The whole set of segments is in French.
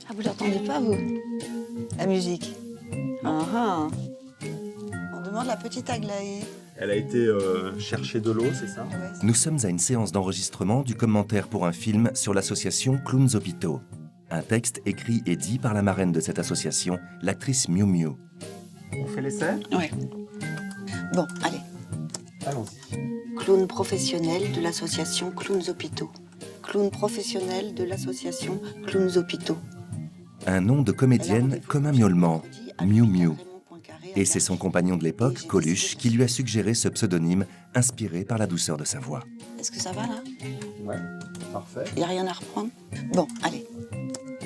Ah, vous l'entendez pas, vous? La musique. Ah ah. On demande la petite Aglaé. Elle a été chercher de l'eau, c'est ça? Ouais, Nous sommes à une séance d'enregistrement du commentaire pour un film sur l'association Clowns Hôpitaux. Un texte écrit et dit par la marraine de cette association, l'actrice Miu Miu. On fait l'essai? ouais. Bon, allez. Allons-y. Clown professionnel de l'association Clowns Hôpitaux. Clown professionnel de l'association Clowns Hôpitaux. Un nom de comédienne comme un miaulement, Miu Miu. Et c'est son compagnon de l'époque, Coluche, qui lui a suggéré ce pseudonyme inspiré par la douceur de sa voix. Est-ce que ça va, là? Ouais, parfait. Il n'y a rien à reprendre? Bon, allez.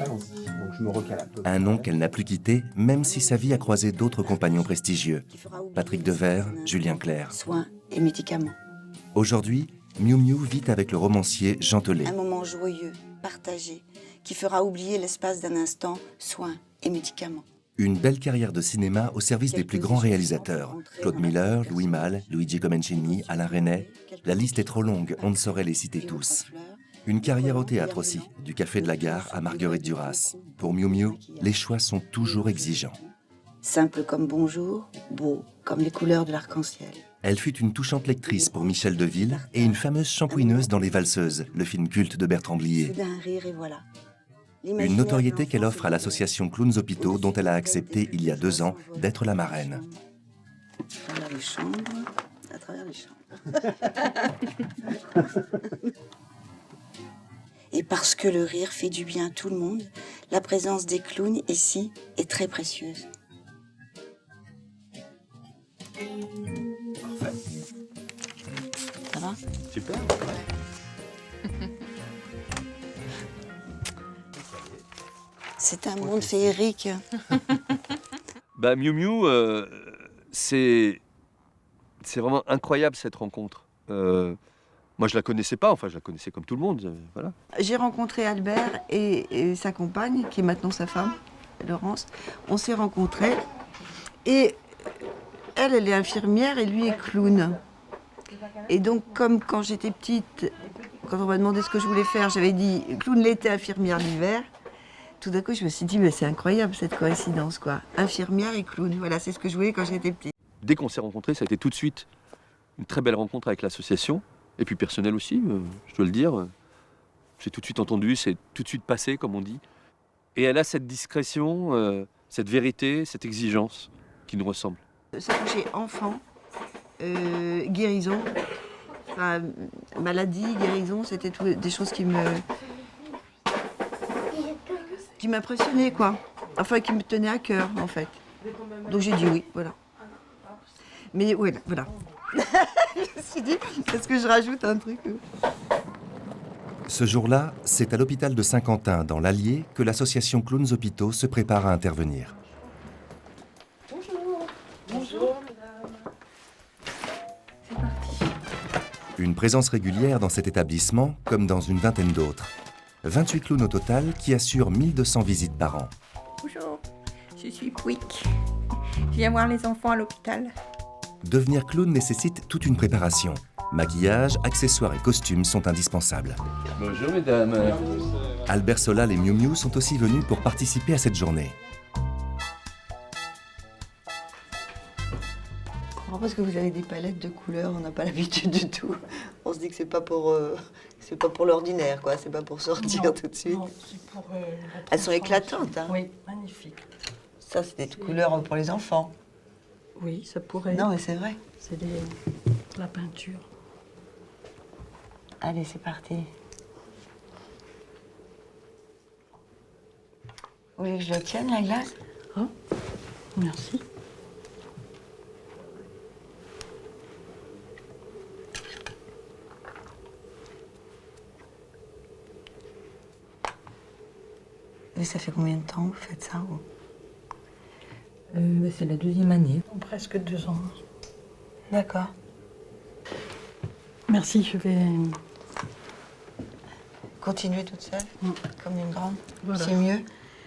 Allons-y. Donc je me recale un peu. Un nom qu'elle n'a plus quitté, même si sa vie a croisé d'autres compagnons prestigieux. Patrick Devers, Julien Clerc. Soins et médicaments. Aujourd'hui, Miu Miu vit avec le romancier Jean Telet. Un moment joyeux, partagé, qui fera oublier l'espace d'un instant soins et médicaments. Une belle carrière de cinéma au service des plus grands réalisateurs. Claude Miller, Louis Malle, Luigi Comencini, Alain Resnais. La liste est trop longue, on ne saurait les citer tous. Une carrière au théâtre aussi, du Café de la Gare à Marguerite Duras. Pour Miu Miu, les choix sont toujours exigeants. Simple comme bonjour, beau comme les couleurs de l'arc-en-ciel. Elle fut une touchante lectrice pour Michel Deville et une fameuse shampouineuse dans Les Valseuses, le film culte de Bertrand Blier. Soudain rire et voilà. Une notoriété qu'elle offre à l'association Clowns Hôpitaux dont elle a accepté il y a 2 ans d'être la marraine. À travers les chambres, à travers les chambres. Et parce que le rire fait du bien à tout le monde, la présence des clowns ici est très précieuse. Parfait. Ça va? Super. C'est un monde féerique. Bah, Miu Miu, c'est vraiment incroyable cette rencontre. Moi, je la connaissais pas, enfin, je la connaissais comme tout le monde, voilà. J'ai rencontré Albert et sa compagne, qui est maintenant sa femme, Laurence. On s'est rencontrés et elle est infirmière et lui est clown. Et donc, comme quand j'étais petite, quand on m'a demandé ce que je voulais faire, j'avais dit clown l'été, infirmière l'hiver. Tout d'un coup, je me suis dit, mais c'est incroyable cette coïncidence, quoi. Infirmière et clown, voilà, c'est ce que je voulais quand j'étais petite. Dès qu'on s'est rencontrés, ça a été tout de suite une très belle rencontre avec l'association, et puis personnelle aussi, je dois le dire. J'ai tout de suite entendu, c'est tout de suite passé, comme on dit. Et elle a cette discrétion, cette vérité, cette exigence qui nous ressemble. Ça touchait enfant, guérison, enfin, maladie, guérison, c'était des choses qui m'impressionnaient, quoi. Enfin, qui me tenaient à cœur, en fait. Donc j'ai dit oui, voilà. Mais ouais, voilà. Je me suis dit, est-ce que je rajoute un truc? Ce jour-là, c'est à l'hôpital de Saint-Quentin, dans l'Allier, que l'association Clowns Hôpitaux se prépare à intervenir. Une présence régulière dans cet établissement, comme dans une vingtaine d'autres. 28 clowns au total qui assurent 1200 visites par an. Bonjour, je suis Quick. Je viens voir les enfants à l'hôpital. Devenir clown nécessite toute une préparation. Maquillage, accessoires et costumes sont indispensables. Bonjour mesdames. Albert Solal et Miu Miu sont aussi venus pour participer à cette journée. Parce que vous avez des palettes de couleurs, on n'a pas l'habitude du tout. On se dit que c'est pas pour l'ordinaire, quoi. C'est pas pour sortir tout de suite. Non, c'est pour, Elles sont éclatantes, hein. Oui, magnifique. Ça, c'est des couleurs pour les enfants. Oui, ça pourrait. Non, mais c'est vrai. C'est la peinture. Allez, c'est parti. Vous voulez que je la tienne, la glace? Oh, merci. Et ça fait combien de temps que vous faites ça? C'est la 2e année. Presque 2 ans. D'accord. Merci, je vais... Continuez toute seule, comme une grande. Voilà. C'est mieux.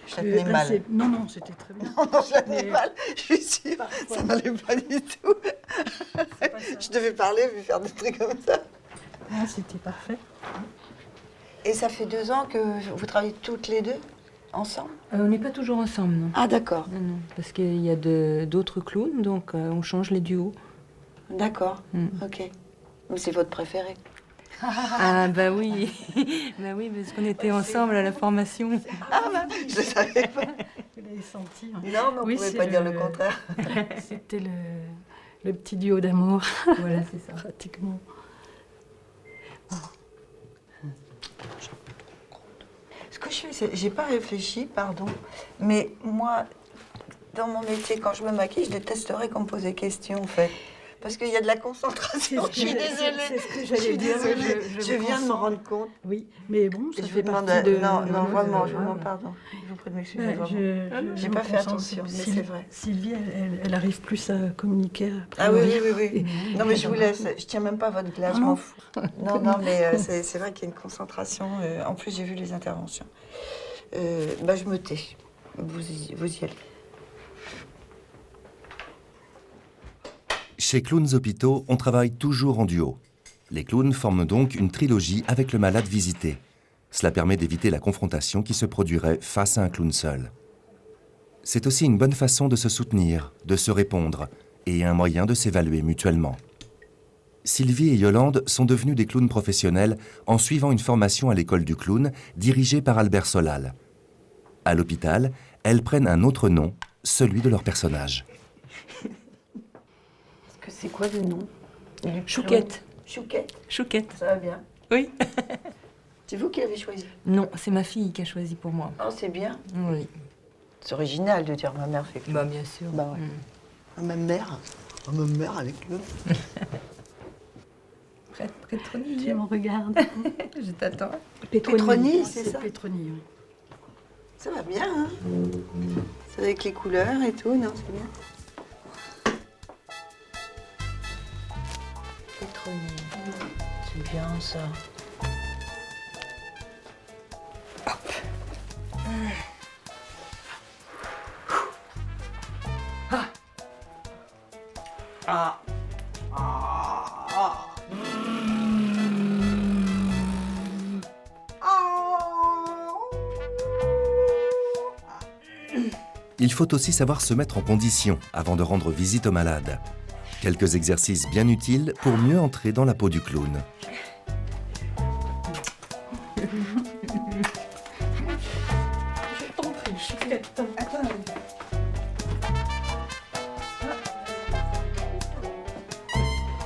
Je la tenais mal. Non, non, c'était très bien. Non, je la tenais Mais- mal, je suis sûre. Parfois. Ça n'allait pas du tout. Je devais parler, puis faire des trucs comme ça. Ah, c'était parfait. Et ça fait 2 ans que vous travaillez toutes les deux ensemble? On n'est pas toujours ensemble, non. Ah d'accord, Non, non, parce qu'il y a d'autres clowns, donc on change les duos. d'accord, Mm. ok. Mais c'est votre préféré? Ah bah oui, bah oui, parce qu'on était ensemble à la formation. Ah bah, je ne savais pas. Vous l'avez senti. hein. Non, mais on ne Oui, pouvait c'est pas dire le contraire. C'était le petit duo d'amour, Voilà, c'est ça. pratiquement. Ce que je fais, c'est, j'ai pas réfléchi, pardon, mais moi, dans mon métier, quand je me maquille, je détesterais qu'on me pose des questions, en fait. Parce qu'il y a de la concentration. Je suis désolée. C'est ce que Je j'allais suis dire. désolée. je Je viens de me rendre compte. Oui, mais bon, ça Et je fait vous demande, partie de... non, non, vraiment, je vous ouais. demande pardon. Je vous prie de m'excuser, Ouais, vraiment. J'ai me pas fait concentre. attention, mais c'est vrai. Sylvie, elle arrive plus à communiquer. après. Ah oui, oui, oui, oui. Non, mais je vous laisse. Je tiens même pas votre glace, je m'en fous. Non, non, mais c'est vrai qu'il y a une concentration. En plus, j'ai vu les interventions. Bah, je me tais. Vous y allez. Chez Clowns Hôpitaux, on travaille toujours en duo. Les clowns forment donc une trilogie avec le malade visité. Cela permet d'éviter la confrontation qui se produirait face à un clown seul. C'est aussi une bonne façon de se soutenir, de se répondre, et un moyen de s'évaluer mutuellement. Sylvie et Yolande sont devenues des clowns professionnels en suivant une formation à l'école du clown dirigée par Albert Solal. À l'hôpital, elles prennent un autre nom, celui de leur personnage. C'est quoi le nom? Chouquette. Chouquette. Chouquette. Ça va bien. Oui. C'est vous qui l'avez choisi? Non, c'est ma fille qui a choisi pour moi. Oh, c'est bien. Oui. C'est original de dire ma mère fait que. Bah bien sûr. Bah ouais. Mm. Ma mère. Oh, ma mère avec le. Prête, Pétronie. Tu me regardes. Je t'attends. Pétronie, c'est ça? Pétronie, oui. Ça va bien, hein? C'est avec les couleurs et tout, non? C'est bien. Pétronie. C'est bien ça. Il faut aussi savoir se mettre en condition avant de rendre visite aux malades. Quelques exercices bien utiles pour mieux entrer dans la peau du clown.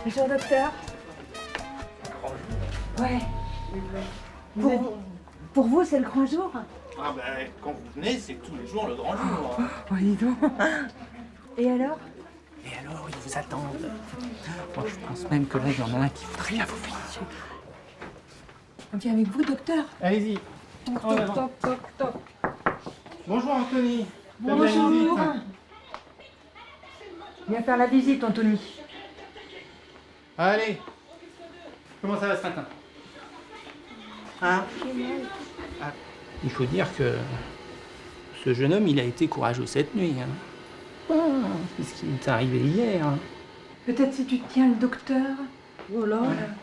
Bonjour docteur. Ouais. Pour vous, c'est le grand jour? Ah ben, quand vous venez, c'est tous les jours le grand jour. hein. Oh, dis donc. Et alors? Et alors, ils vous attendent. Moi, je pense même que là, il y en a un qui voudrait bien vous féliciter. On vient avec vous, docteur? Allez-y. Toc, En avant. toc, toc, toc. Bonjour, Anthony. Faites la Bonjour. visite. Viens faire la visite, Anthony. Allez. Comment ça va ce matin? Hein? Ah, il faut dire que ce jeune homme, il a été courageux cette nuit. Hein. Ah, c'est ce qui est arrivé hier. Hein. Peut-être si tu tiens le docteur. Voilà.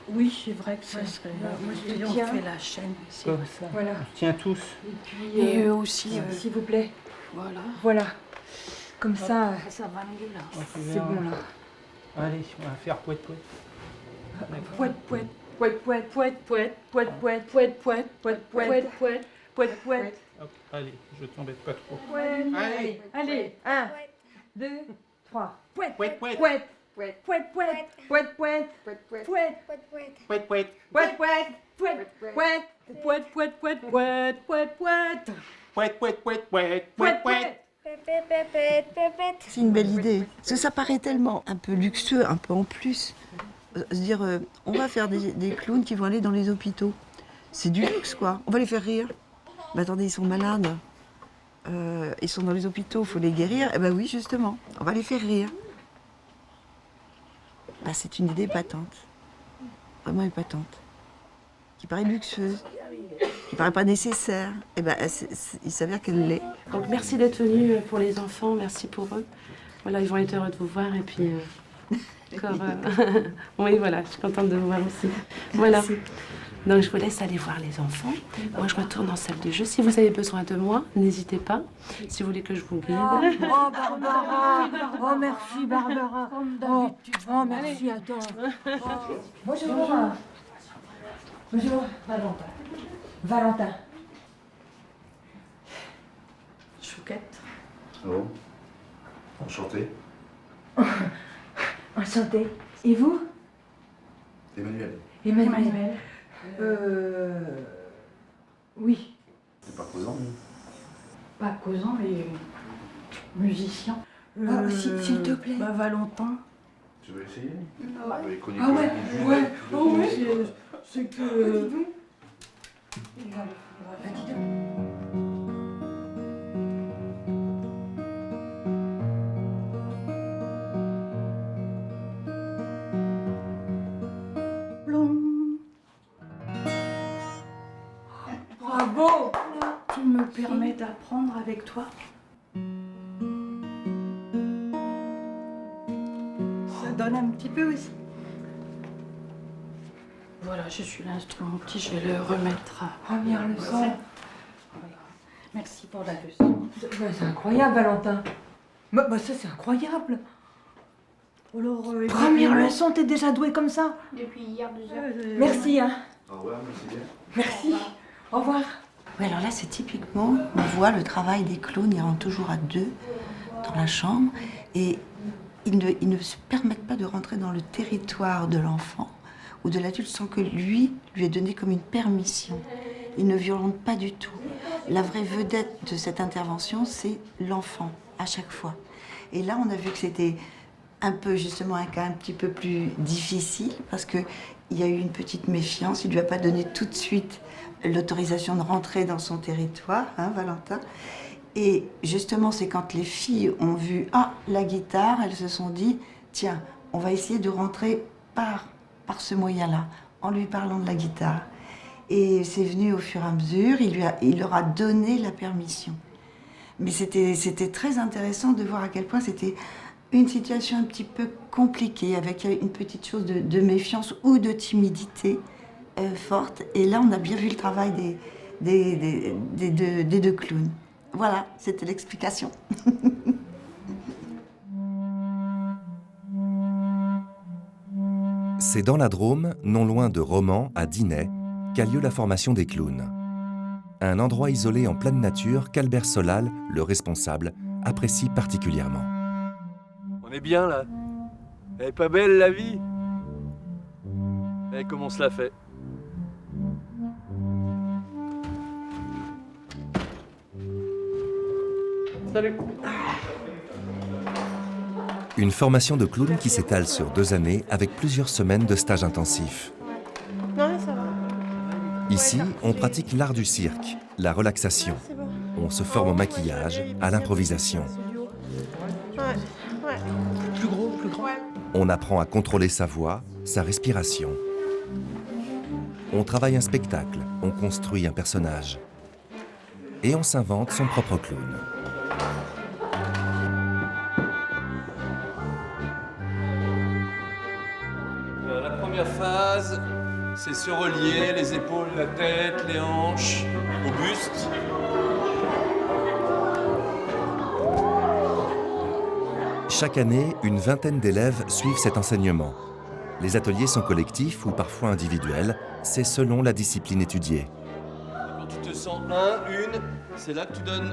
Oui, c'est vrai que ça serait... Moi, je on tiens. fait la chaîne ici. Comme ça. Voilà. Tiens tous. Et puis, Et eux aussi. s'il vous plaît. Voilà. Voilà. Comme ça, Ça va mieux, là. c'est bon là. Allez, on va faire pouet-pouet. Pouet, pouet, pouet, pouet, pouet, pouet, pouet, pouet, pouet, pouet, pouet, pouet, pouet, pouet, pouet, Hop, allez, je t'embête pas trop. pouet. Allez. Allez, 1, 2, 3. Pouet, Pouet-pouet. pouet, pouet, pouet, pouet, pouet, pouet, pouet, Pouet-pouet. pouet, pouet, pouet, pouet, pouet, pouet, pouet, pouet, pouet. Pouet-pouet-pouet-pouet. Pouet-pouet. C'est une belle idée. Parce que ça paraît tellement un peu luxueux, un peu en plus. Se dire, on va faire des clowns qui vont aller dans les hôpitaux. C'est du luxe, quoi. On va les faire rire. Mais attendez, ils sont malades. Ils sont dans les hôpitaux, il faut les guérir. Eh ben oui, justement, on va les faire rire. Bah, c'est une idée épatante. Vraiment épatante. Qui paraît luxueuse. Qui paraît pas nécessaire. Eh ben, il s'avère qu'elle l'est. Donc merci d'être venu pour les enfants, merci pour eux. Voilà, ils vont être heureux de vous voir et puis encore, oui voilà, je suis contente de vous voir aussi. Voilà. Donc je vous laisse aller voir les enfants. Moi je retourne en salle de jeu. Si vous avez besoin de moi, n'hésitez pas. Si vous voulez que je vous guide. Oh, Barbara. Oh, merci, Barbara. Oh, merci à toi. Bonjour. Bonjour, Valentin. Valentin. Chouquette. Oh. Enchanté. Enchanté. Et vous? Emmanuel. Emmanuel. Oui. C'est pas causant, non? Pas causant, mais musicien. S'il te plaît. Bah, Valentin. Tu veux essayer? Ah ouais. C'est que... Bravo. Tu me permets d'apprendre avec toi? Ça donne un petit peu aussi. Voilà, je suis l'instrument petit, je vais le remettre à... Première leçon. Merci pour la leçon. C'est incroyable, Valentin. Bah ça, c'est incroyable. Alors, première leçon, t'es déjà doué comme ça? Depuis hier 2 heures. Merci, hein. Au revoir, merci. Merci. Au revoir. Oui, alors là, c'est typiquement, on voit le travail des clowns, ils rentrent toujours à deux dans la chambre et ils ne se permettent pas de rentrer dans le territoire de l'enfant ou de l'adulte sans que lui ait donné comme une permission. Ils ne violentent pas du tout. La vraie vedette de cette intervention, c'est l'enfant, à chaque fois. Et là, on a vu que c'était un peu, justement, un cas un petit peu plus difficile parce qu'il y a eu une petite méfiance. Il ne lui a pas donné tout de suite l'autorisation de rentrer dans son territoire, hein, Valentin. Et justement, c'est quand les filles ont vu la guitare, elles se sont dit, tiens, on va essayer de rentrer par ce moyen-là, en lui parlant de la guitare. Et c'est venu au fur et à mesure, il leur a donné la permission. Mais c'était très intéressant de voir à quel point c'était une situation un petit peu compliquée, avec une petite chose de méfiance ou de timidité forte. Et là, on a bien vu le travail des deux clowns. Voilà, c'était l'explication. C'est dans la Drôme, non loin de Romans, à Dinet, qu'a lieu la formation des clowns. Un endroit isolé en pleine nature qu'Albert Solal, le responsable, apprécie particulièrement. On est bien là. Elle est pas belle la vie? Eh, comment on se la fait? Salut. Une formation de clown qui s'étale sur 2 années avec plusieurs semaines de stages intensifs. Non mais ça va. Ici, on pratique l'art du cirque, la relaxation. On se forme au maquillage, à l'improvisation. Ouais. Plus gros, plus grand. On apprend à contrôler sa voix, sa respiration. On travaille un spectacle, on construit un personnage. Et on s'invente son propre clown. La première phase, c'est se relier les épaules, la tête, les hanches, au buste. Chaque année, une vingtaine d'élèves suivent cet enseignement. Les ateliers sont collectifs ou parfois individuels, c'est selon la discipline étudiée. Quand tu te sens une, c'est là que tu donnes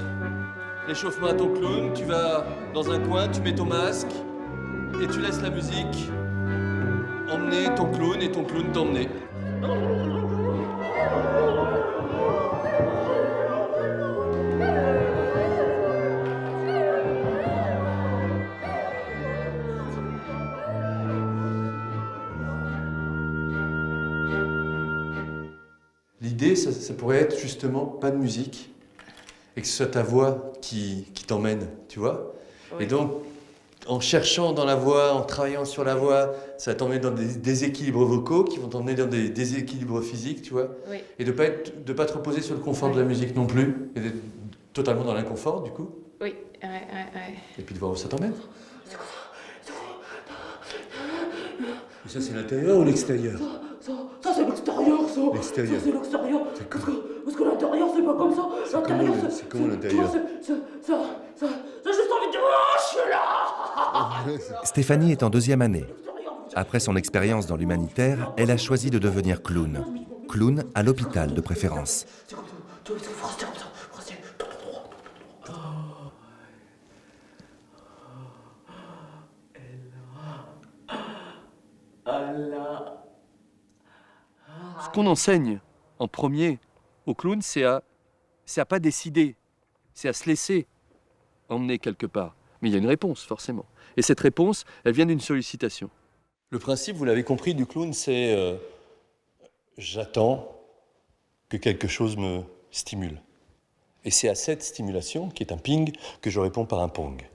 l'échauffement à ton clown. Tu vas dans un coin, tu mets ton masque et tu laisses la musique emmener ton clown et ton clown t'emmener. L'idée, ça pourrait être justement pas de musique et que ce soit ta voix qui t'emmène, tu vois. Oui. Et donc, en cherchant dans la voix, en travaillant sur la voix, ça va t'emmener dans des déséquilibres vocaux qui vont t'emmener dans des déséquilibres physiques, tu vois. Oui. Et de pas te reposer sur le confort de la musique non plus, et d'être totalement dans l'inconfort, du coup. Oui, ouais. Et puis de voir où ça t'emmène. Et ça, c'est l'intérieur ou l'extérieur? Ça c'est l'extérieur, ça. L'extérieur. c'est l'extérieur. C'est Parce que l'intérieur, c'est pas comme ça. L'intérieur, c'est comment l'intérieur? Ça, j'ai juste envie de dire, oh, je suis là. Stéphanie est en 2e année. Après son expérience dans l'humanitaire, elle a choisi de devenir clown. Clown à l'hôpital de préférence. C'est comme ça. Tu vas rester comme ça. Rester tout droit. Ce qu'on enseigne en premier au clown, c'est à pas décider, c'est à se laisser emmener quelque part. Mais il y a une réponse, forcément. Et cette réponse, elle vient d'une sollicitation. Le principe, vous l'avez compris, du clown, c'est j'attends que quelque chose me stimule. Et c'est à cette stimulation, qui est un ping, que je réponds par un pong.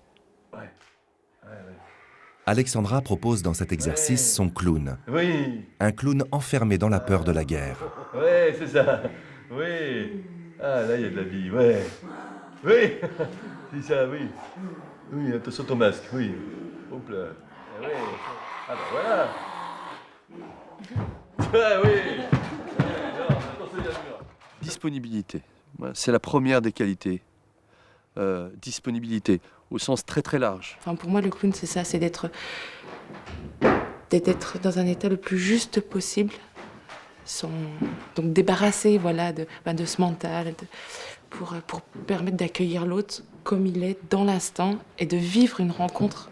Alexandra propose dans cet exercice son clown. Oui, Un clown enfermé dans la peur de la guerre. ouais, c'est ça. Oui. Ah, là, il y a de la vie, ouais. Oui, c'est ça, oui. Oui, attention ton masque, oui. Hop là. Ah, ouais. Ah, bah voilà. Ah, oui. Non, attention, il y a le mur. Disponibilité, voilà, c'est la première des qualités. Disponibilité, au sens très très large. Enfin, pour moi, le clown, c'est ça, c'est d'être dans un état le plus juste possible, donc débarrasser, voilà, de ce mental, pour permettre d'accueillir l'autre comme il est dans l'instant et de vivre une rencontre,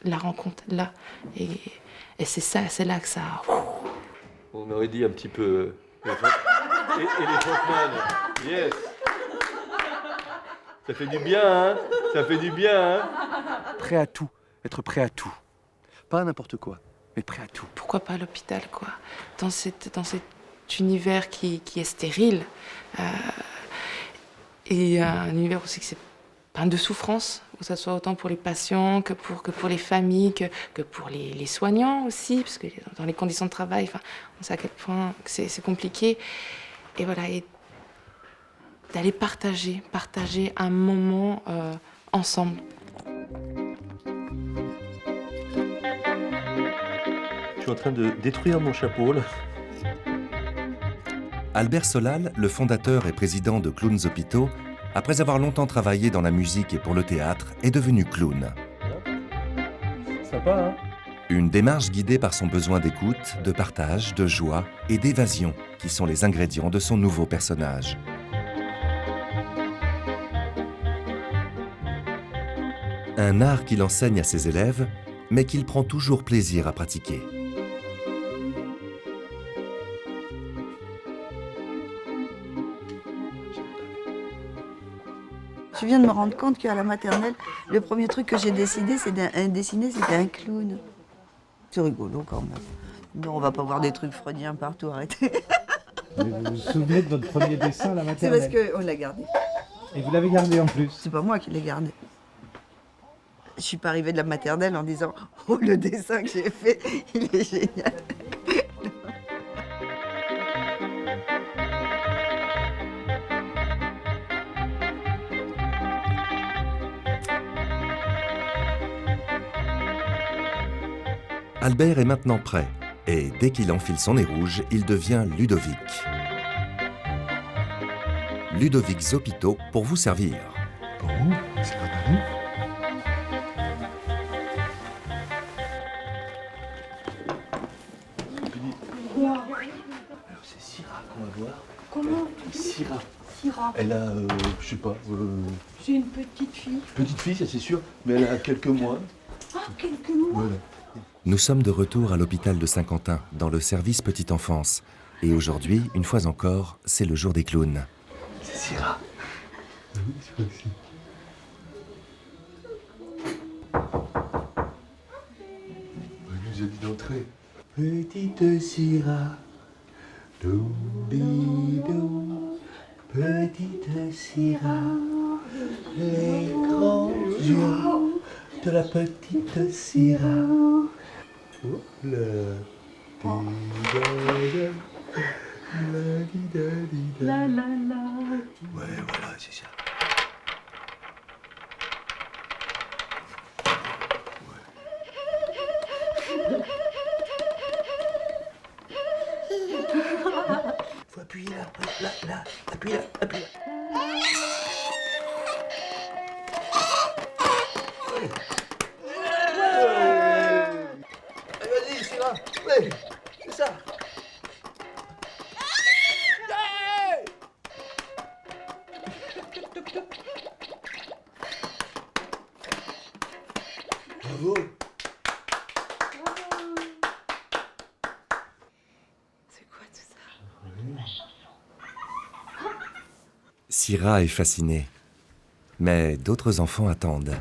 la rencontre là. Et c'est ça, c'est là que ça. On aurait dit un petit peu. Et les Frontman, yes. Ça fait du bien, hein. Ça fait du bien, hein. Prêt à tout, être prêt à tout. Pas à n'importe quoi, mais prêt à tout. Pourquoi pas à l'hôpital, quoi. Dans cet univers qui est stérile. Et un univers aussi que c'est plein de souffrance, que ce soit autant pour les patients que pour les familles, que pour les soignants aussi, parce que dans les conditions de travail, enfin, on sait à quel point c'est compliqué. Et voilà, et d'aller partager un moment ensemble. Je suis en train de détruire mon chapeau, là. Albert Solal, le fondateur et président de Clowns Hôpitaux, après avoir longtemps travaillé dans la musique et pour le théâtre, est devenu clown. Sympa, hein? Une démarche guidée par son besoin d'écoute, de partage, de joie et d'évasion, qui sont les ingrédients de son nouveau personnage. Un art qu'il enseigne à ses élèves, mais qu'il prend toujours plaisir à pratiquer. Je viens de me rendre compte qu'à la maternelle, le premier truc que j'ai dessiné, c'était un clown. C'est rigolo quand même. Non, on va pas voir des trucs freudiens partout, arrêtez. Mais vous vous souvenez de votre premier dessin à la C'est maternelle? parce qu'on l'a gardé. Et vous l'avez gardé en plus? C'est pas moi qui l'ai gardé. Je suis pas arrivée de la maternelle en disant « Oh, le dessin que j'ai fait, il est génial !» Albert est maintenant prêt, et dès qu'il enfile son nez rouge, il devient Ludovic. Ludovic Hôpitaux pour vous servir. Bon, c'est pas mal. Alors c'est Syrah qu'on va voir. Comment? Syrah. Syrah. Elle a, je sais pas, C'est une petite fille. petite fille, ça c'est sûr, mais elle a quelques mois. Ah, quelques mois. Voilà. Nous sommes de retour à l'hôpital de Saint-Quentin, dans le service petite enfance. Et aujourd'hui, une fois encore, c'est le jour des clowns. C'est Syrah. Oui, je crois que si. Il nous a dit d'entrer. Petite Syrah, doum-di-doum. Petite Syrah, les grands yeux de la petite Syrah. Oh là, La la la. ouais, voilà, c'est ça. appuyez là, là, appuyez là, appuyez là. Ouais. Allez, vas-y, c'est là. Ouais, c'est ça. Bravo. C'est quoi tout ça? Syrah est fascinée. Mais d'autres enfants attendent.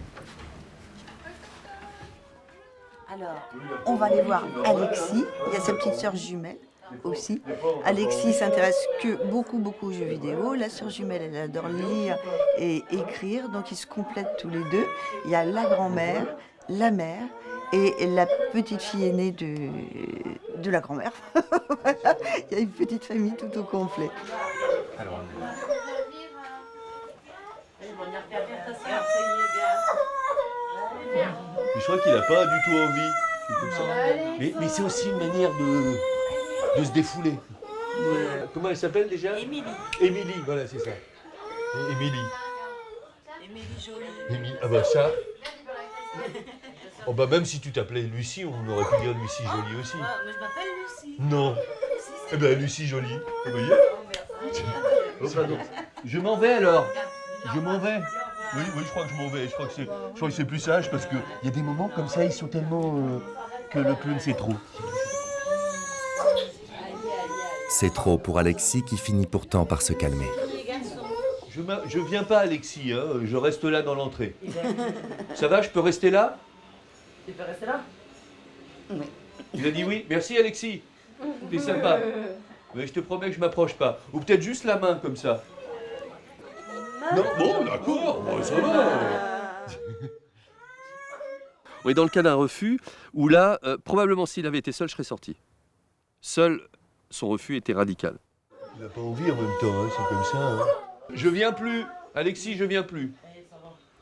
Alors, on va aller voir Alexis. Il y a sa petite sœur jumelle aussi. Alexis s'intéresse beaucoup aux jeux vidéo. La sœur jumelle, elle adore lire et écrire. Donc, ils se complètent tous les deux. Il y a la grand-mère, la mère et la petite fille aînée de la grand-mère. Voilà. Il y a une petite famille tout au complet. Alors, Mais je crois qu'il n'a pas du tout envie. C'est comme ça. Mais c'est aussi une manière de se défouler. Comment elle s'appelle déjà? Émilie. Émilie, voilà, c'est ça. Émilie. Émilie Jolie. Émilie, ah bah ça. Oh bah même si tu t'appelais Lucie, on aurait pu dire Lucie Jolie aussi. Ah, mais je m'appelle Lucie. Non. Eh ben Lucie Jolie. Vous voyez? Oh, pardon. Je m'en vais alors. Je m'en vais. Oui, je crois que je m'en vais. Je crois que c'est plus sage parce qu'il y a des moments comme ça, ils sont tellement que le clown c'est trop. C'est trop pour Alexis qui finit pourtant par se calmer. Je viens pas, Alexis, hein, je reste là dans l'entrée. Ça va, je peux rester là? Tu peux rester là? Oui. Il a dit oui. Merci, Alexis. T'es sympa. Mais je te promets que je m'approche pas. Ou peut-être juste la main, comme ça. Non, bon, d'accord, bon, ça va. On est dans le cas d'un refus où là, probablement s'il avait été seul, je serais sorti. Seul, son refus était radical. Il n'a pas envie en même temps, hein, c'est comme ça. Hein. Je viens plus, Alexis, je viens plus.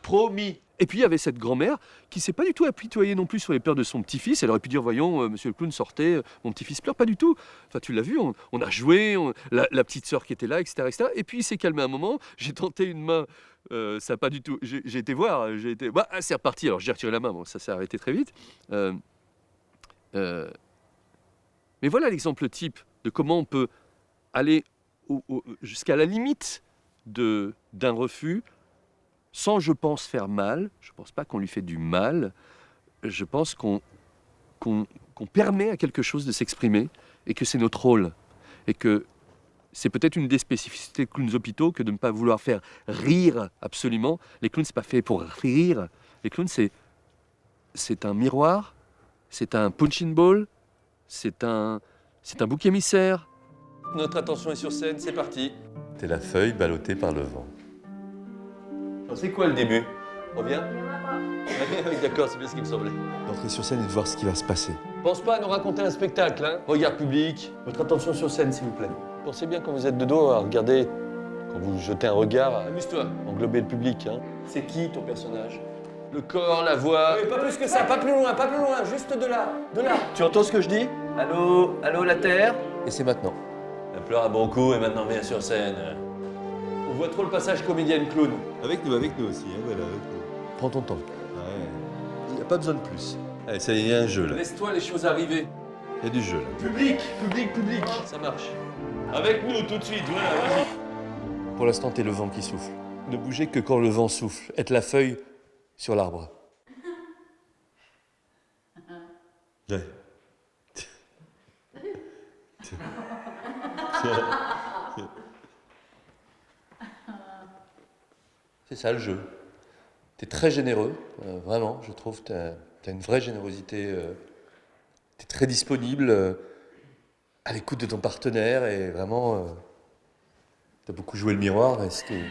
Promis. Et puis il y avait cette grand-mère qui s'est pas du tout apitoyée non plus sur les pleurs de son petit-fils. Elle aurait pu dire, voyons, monsieur le clown, sortez, mon petit-fils pleure, pas du tout. Enfin, tu l'as vu, on a joué, la petite sœur qui était là, etc., etc. Et puis il s'est calmé un moment, j'ai tenté une main, ça n'a pas du tout... J'ai été voir, bah, c'est reparti, alors j'ai retiré la main, bon, ça s'est arrêté très vite. Mais voilà l'exemple type de comment on peut aller jusqu'à la limite d'un refus, sans, je pense, faire mal. Je ne pense pas qu'on lui fait du mal. Je pense qu'on permet à quelque chose de s'exprimer et que c'est notre rôle. Et que c'est peut-être une des spécificités des clowns hôpitaux que de ne pas vouloir faire rire absolument. Les clowns, ce n'est pas fait pour rire. Les clowns, c'est un miroir, c'est un punching ball, c'est un bouc émissaire. Notre attention est sur scène, c'est parti. t'es la feuille ballottée par le vent. C'est quoi le début? On vient? D'accord, c'est bien ce qui me semblait. D'entrer sur scène et de voir ce qui va se passer. Pense pas à nous raconter un spectacle, hein. Regard public, votre attention sur scène, s'il vous plaît. Pensez bien quand vous êtes de dos à regarder, quand vous jetez un regard, amuse-toi, englober le public, hein. C'est qui ton personnage? Le corps, la voix... Oui, pas plus que ça, pas plus loin, juste de là, Tu entends ce que je dis? Allô, allô la terre? Et c'est maintenant. Elle pleure à bon coup et maintenant vient sur scène. On voit trop le passage comédienne-clown. Avec nous aussi, hein, voilà. Prends ton temps. Ouais. Il n'y a pas besoin de plus. Allez, ça y est, il y a un jeu là. Laisse-toi les choses arriver. Il y a du jeu là. Public. Ça marche. Avec nous tout de suite, voilà, vas-y. Pour l'instant, t'es le vent qui souffle. Ne bougez que quand le vent souffle. Être la feuille sur l'arbre. Ouais. C'est ça le jeu. T'es très généreux, vraiment, je trouve. T'as une vraie générosité. T'es très disponible, à l'écoute de ton partenaire et vraiment. T'as beaucoup joué le miroir et c'était.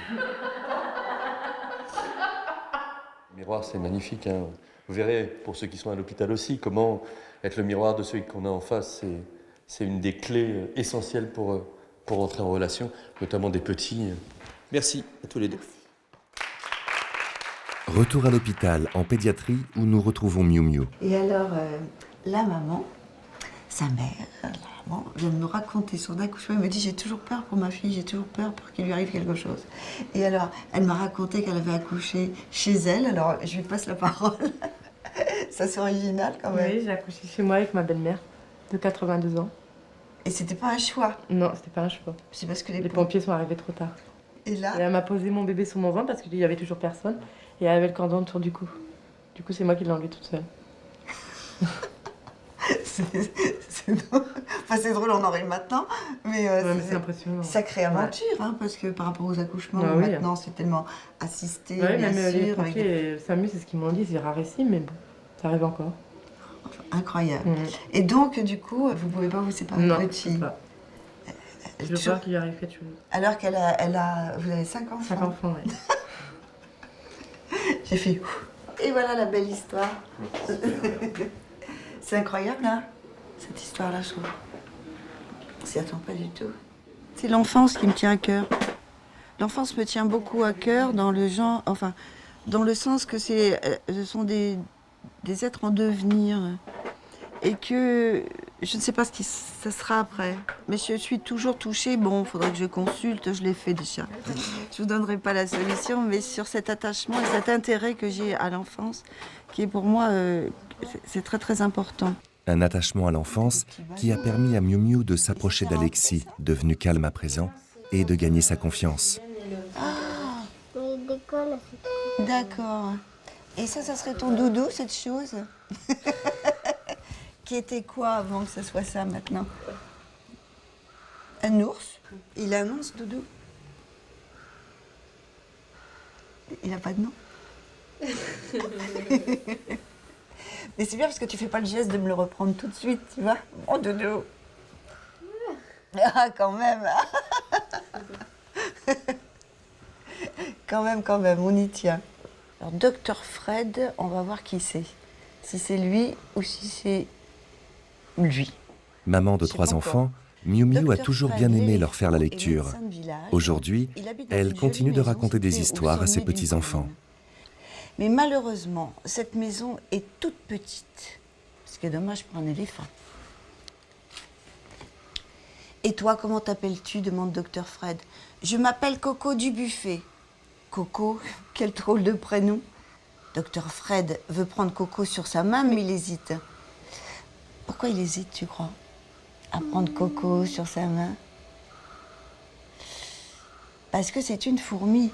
Le miroir, c'est magnifique. Hein. Vous verrez, pour ceux qui sont à l'hôpital aussi, comment être le miroir de celui qu'on a en face, c'est une des clés essentielles pour entrer en relation, notamment des petits. Merci à tous les deux. Retour à l'hôpital en pédiatrie où nous retrouvons Miu Miu. Et alors, la maman, sa mère, bon, vient de me raconter son accouchement. Elle me dit, j'ai toujours peur pour ma fille, j'ai toujours peur pour qu'il lui arrive quelque chose. Et alors, elle m'a raconté qu'elle avait accouché chez elle. Alors, je lui passe la parole. Ça, c'est original quand même. Oui, j'ai accouché chez moi avec ma belle-mère de 82 ans. Et c'était pas un choix? Non, c'était pas un choix. C'est parce que les pompiers sont arrivés trop tard. Et là? Et elle m'a posé mon bébé sur mon ventre parce qu'il y avait toujours personne. Et elle avait le cordon autour du cou. Du coup, c'est moi qui l'ai enlevé toute seule. c'est drôle, on en rit maintenant, mais, c'est impressionnant. Sacrée aventure, hein, parce que par rapport aux accouchements, Ah oui. maintenant, c'est tellement assisté, Ouais, bien même les sûr. pompiers, SAMU, c'est ce qu'ils m'ont dit, c'est rarissime, mais bon, ça arrive encore. Enfin, incroyable. Et donc, du coup, vous pouvez pas vous séparer Non, petit. pas. Je veux pas qu'il lui arrive quelque chose. Alors qu'elle a, vous avez 5 enfants. 5 enfants, oui. J'ai fait ouf. Et voilà la belle histoire. C'est incroyable, hein, cette histoire-là, je trouve. On s'y attend pas du tout. C'est l'enfance qui me tient à cœur. L'enfance me tient beaucoup à cœur dans le genre, enfin, dans le sens que ce sont des êtres en devenir et que je ne sais pas ce qui ça sera après. Mais je suis toujours touchée. Bon, il faudrait que je consulte, je l'ai fait déjà. Je vous donnerai pas la solution, mais sur cet attachement et cet intérêt que j'ai à l'enfance, qui est pour moi, c'est très très important. Un attachement à l'enfance qui a permis à Miu Miu de s'approcher d'Alexis, devenu calme à présent, et de gagner sa confiance. Ah, d'accord. Et ça serait ton doudou, cette chose? Qui était quoi avant que ce soit ça maintenant? Un ours? Il a un nom, ce doudou? Il n'a pas de nom? Mais c'est bien parce que tu fais pas le geste de me le reprendre tout de suite, tu vois? Mon doudou! Ah, quand même! Quand même, on y tient. Alors, Dr Fred, on va voir qui c'est. Si c'est lui ou si c'est lui. Maman de 3 enfants, Miu Miu a toujours bien aimé leur faire la lecture. Aujourd'hui, elle continue de raconter des histoires à ses petits-enfants. Mais malheureusement, cette maison est toute petite. Ce qui est dommage pour un éléphant. Et toi, comment t'appelles-tu? Demande Dr Fred. Je m'appelle Coco du buffet. Coco, quel drôle de prénom. Dr Fred veut prendre Coco sur sa main, mais il hésite. Pourquoi il hésite, tu crois, à prendre Coco sur sa main? Parce que c'est une fourmi.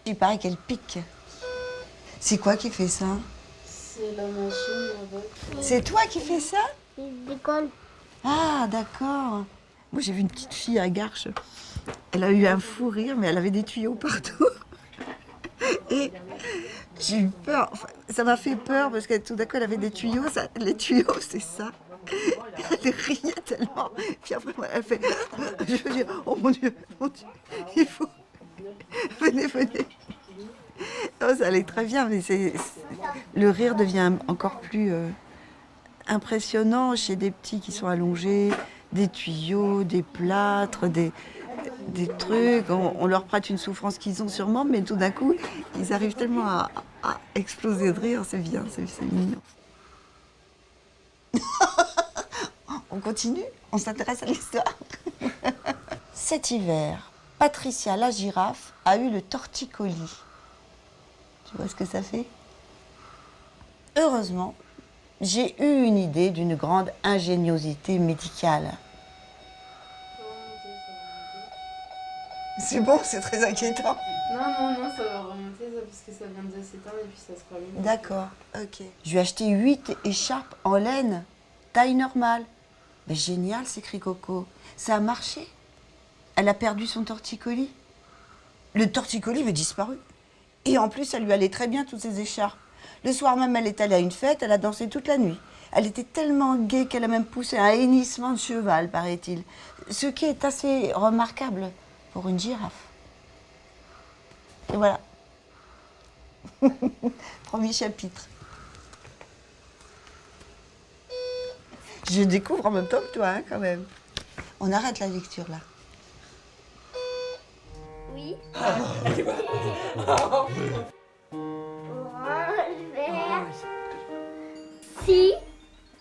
Il paraît qu'elle pique. C'est quoi qui fait ça? C'est la machine avec. C'est toi qui fais ça? Il décolle. Ah, d'accord. Moi, j'ai vu une petite fille à Garches. Elle a eu un fou rire, mais elle avait des tuyaux partout. Et j'ai eu peur. Enfin, ça m'a fait peur parce que tout d'un coup, elle avait des tuyaux. Les tuyaux, c'est ça. Elle riait tellement. Puis après, elle fait... Je veux dire, oh mon Dieu, il faut... Venez. Oh, ça allait très bien, mais le rire devient encore plus impressionnant chez des petits qui sont allongés, des tuyaux, des plâtres, des trucs. On leur prête une souffrance qu'ils ont sûrement, mais tout d'un coup, ils arrivent tellement à exploser de rire. C'est bien, c'est mignon. On continue? On s'intéresse à l'histoire? Cet hiver, Patricia la girafe a eu le torticolis. Tu vois ce que ça fait? Heureusement, j'ai eu une idée d'une grande ingéniosité médicale. C'est bon, c'est très inquiétant. Non, ça va remonter parce que ça vient de s'éteindre et puis ça se rallume. D'accord, ok. Je lui ai acheté 8 écharpes en laine, taille normale. Mais génial, s'écrie Coco. Ça a marché. Elle a perdu son torticolis. Le torticolis avait disparu. Et en plus, ça lui allait très bien, toutes ces écharpes. Le soir même, elle est allée à une fête, elle a dansé toute la nuit. Elle était tellement gaie qu'elle a même poussé un hennissement de cheval, paraît-il. Ce qui est assez remarquable pour une girafe. Et voilà. Premier chapitre. Je découvre en même temps que toi, hein, quand même. On arrête la lecture, là. Oui. Orange, vert. Si.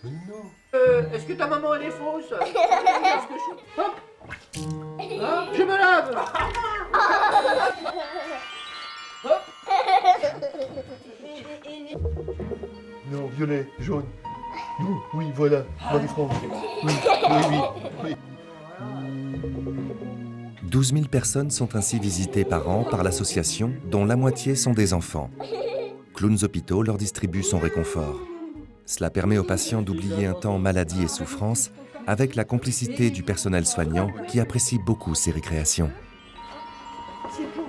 Non. Est-ce que ta maman elle est fausse? Est-ce que je... Hop. Hop, je me lave. Hop. Non, violet, jaune. Non, oui, voilà, Marie-France. Oui, oui, oui. 12 000 personnes sont ainsi visitées par an par l'association, dont la moitié sont des enfants. Clowns Hôpitaux leur distribue son réconfort. Cela permet aux patients d'oublier un temps maladie et souffrance avec la complicité du personnel soignant qui apprécie beaucoup ces récréations. C'est pour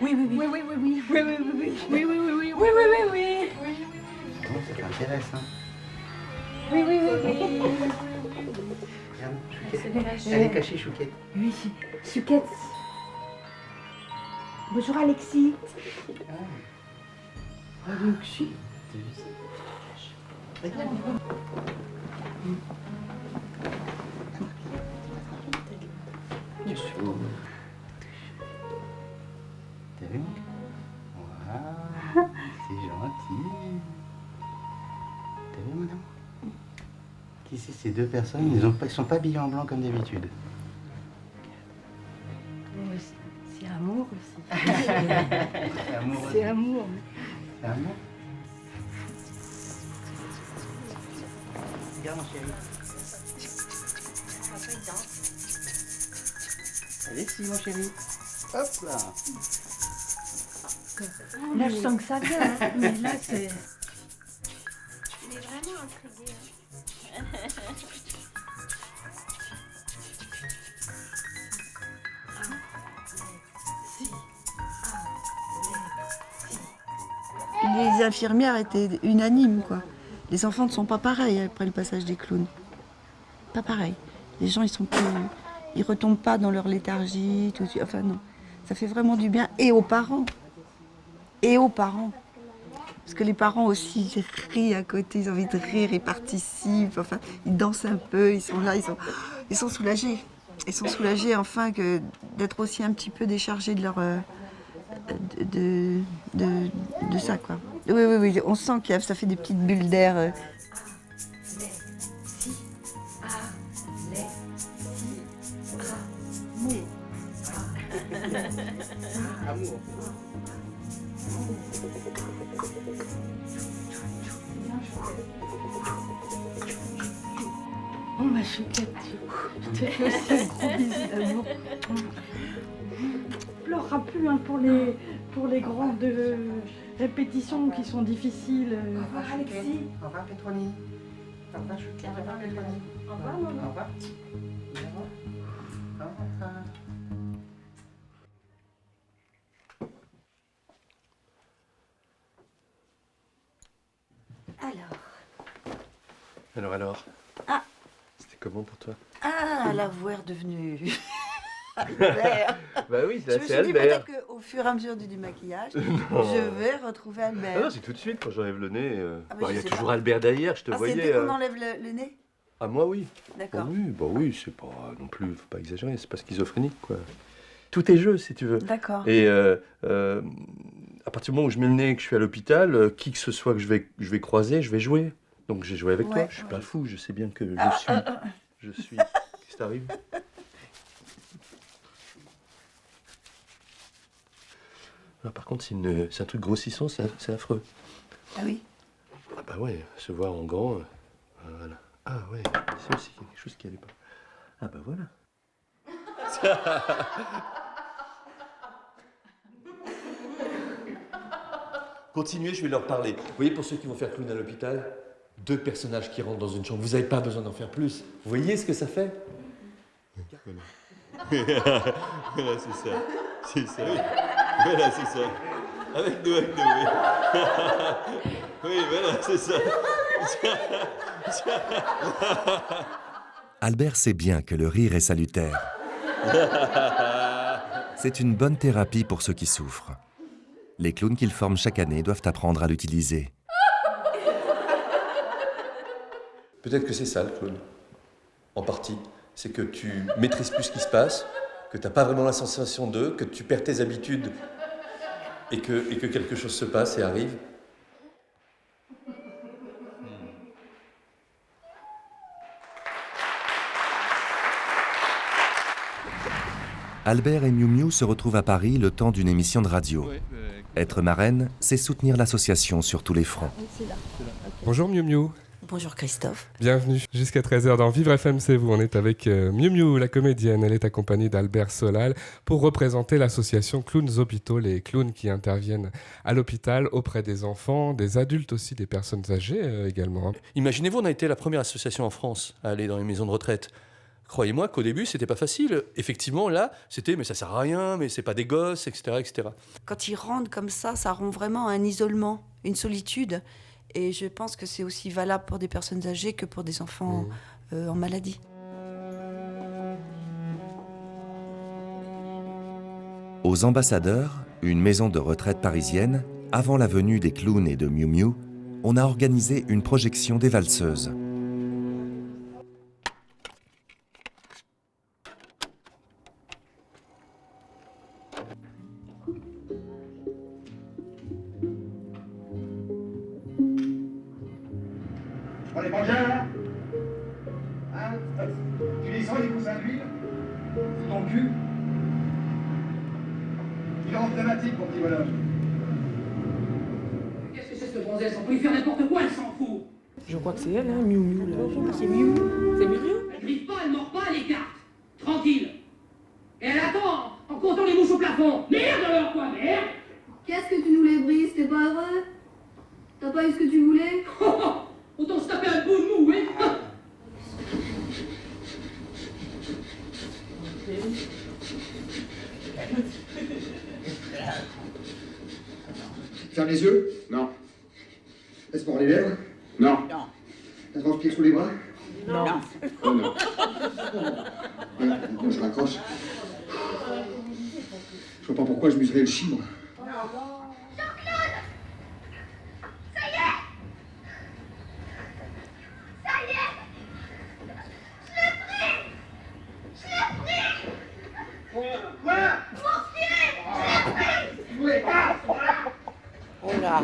Oui, oui, oui, oui, oui, oui, oui, oui, oui, oui, oui, oui, oui, oui, oui, oui, oui, oui. Bon, ça t'intéresse, hein? Oui, oui, oui, oui. Regarde, Chouquette. Elle est cachée, Chouquette. Oui, Chouquette. Bonjour Alexis. Alexis. T'as vu ça? Regarde. T'as vu? Voilà. C'est gentil. T'as vu, madame? Qui c'est ces deux personnes? Ils sont pas habillés en blanc comme d'habitude. C'est amour aussi. C'est amour. C'est amour. C'est amour. Regarde, mon chéri. Alexis, mon chéri. Hop là. Là, je sens que ça vient, hein. Mais là, c'est... Il est vraiment intrigué. Les infirmières étaient unanimes, quoi. Les enfants ne sont pas pareils après le passage des clowns. Pas pareil. Les gens, ils retombent pas dans leur léthargie, tout de suite. Enfin non, ça fait vraiment du bien. Et aux parents. Et aux parents. Parce que les parents aussi, ils rient à côté, ils ont envie de rire, ils participent, enfin, ils dansent un peu, ils sont là, ils sont soulagés. Ils sont soulagés enfin d'être aussi un petit peu déchargés de leur... de ça, quoi. Oui, oui, oui, on sent que ça fait des petites bulles d'air. Amour. Oh ma Chouquette, je te fais aussi un gros bisou d'amour. Pleurera plus, hein, pour les grandes répétitions qui sont difficiles. Au revoir, Alexis. Au revoir, Pétronie. Au revoir, Chouquette. Au revoir, Pétronie. Au revoir, maman. Au revoir. Au revoir. Au revoir. Alors. Ah. C'était comment pour toi? Ah, la voix est redevenue... Albert. Bah oui, Je me suis dit peut-être qu'au fur et à mesure du démaquillage, je vais retrouver Albert. Ah non, c'est tout de suite quand j'enlève le nez. Ah, mais Bah, je il y a sais toujours pas. Albert derrière, je te Ah, voyais. c'est dès qu'on enlève le nez? Ah, moi oui. D'accord. Bah oui, c'est pas non plus, faut pas exagérer, c'est pas schizophrénique quoi. Tout est jeu si tu veux. D'accord. Et à partir du moment où je mets le nez et que je suis à l'hôpital, qui que ce soit que je vais croiser, je vais jouer. Donc j'ai joué avec toi, je suis pas fou, je sais bien que je suis. Qu'est-ce qui t'arrive? Ah, par contre, c'est un truc grossissant, c'est affreux. Ah oui? Ah bah ouais, se voir en grand, voilà. Ah ouais, c'est aussi quelque chose qui allait pas. Ah bah voilà. Continuez, je vais leur parler. Vous voyez, pour ceux qui vont faire clown à l'hôpital, 2 personnages qui rentrent dans une chambre, vous n'avez pas besoin d'en faire plus. Vous voyez ce que ça fait? Voilà. Voilà, c'est ça. C'est ça. Voilà, c'est ça. Avec nous, oui. Oui, voilà, c'est ça. Albert sait bien que le rire est salutaire. C'est une bonne thérapie pour ceux qui souffrent. Les clowns qu'il forme chaque année doivent apprendre à l'utiliser. Peut-être que c'est ça le clown, en partie. C'est que tu maîtrises plus ce qui se passe, que tu n'as pas vraiment la sensation d'eux, que tu perds tes habitudes et que quelque chose se passe et arrive. Albert et Miu Miu se retrouvent à Paris le temps d'une émission de radio. Être marraine, c'est soutenir l'association sur tous les fronts. Bonjour Miu Miu. Bonjour Christophe. Bienvenue jusqu'à 13h dans Vivre FM, c'est vous. On est avec Miu Miu, la comédienne. Elle est accompagnée d'Albert Solal pour représenter l'association Clowns Hôpitaux, les clowns qui interviennent à l'hôpital auprès des enfants, des adultes aussi, des personnes âgées également. Imaginez-vous, on a été la première association en France à aller dans les maisons de retraite. Croyez-moi qu'au début, c'était pas facile. Effectivement, là, c'était mais ça sert à rien, mais c'est pas des gosses, etc., etc. Quand ils rentrent comme ça rend vraiment un isolement, une solitude. Et je pense que c'est aussi valable pour des personnes âgées que pour des enfants en maladie. Aux Ambassadeurs, une maison de retraite parisienne, avant la venue des clowns et de Miu Miu, on a organisé une projection des valseuses. On est pas bien là hein? Tu descends les coussins d'huile sous ton cul. Il est en pneumatique, mon petit bonhomme. Qu'est-ce que c'est ce gonzesse? On peut lui faire n'importe quoi, elle s'en fout. Je crois que c'est elle, hein, Miu Miu, là. C'est Miu Miu. C'est Miu Miu? Elle griffe pas, elle mord pas, elle écarte. Tranquille. Et elle attend en comptant les mouches au plafond. Merde alors quoi, merde! Qu'est-ce que tu nous les brises, t'es pas heureux? T'as pas eu ce que tu voulais? Autant se taper un bout de mou, hein? Ferme les yeux? Non. Laisse pour les lèvres? Non. Ça transpire sous les bras? Non. Oh non. Voilà, maintenant je raccroche. Je vois pas pourquoi je muserais le chibre. Oh là.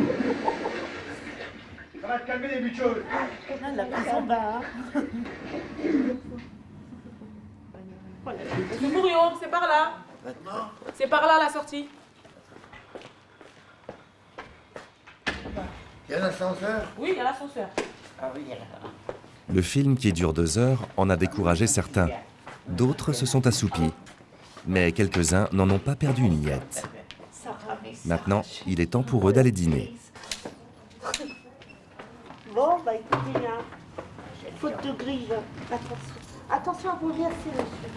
Ça va te calmer les buts de choses. La prise en bas. Nous mourions, c'est par là. C'est par là la sortie. Il y a l'ascenseur? Oui, il y a l'ascenseur. Ah oui, Le film, qui dure 2 heures, en a découragé certains. D'autres se sont assoupis. Mais quelques-uns n'en ont pas perdu une miette. Maintenant, il est temps pour eux d'aller dîner. Bon, bah écoutez, là, faute de grille. Attention à vous verser, monsieur.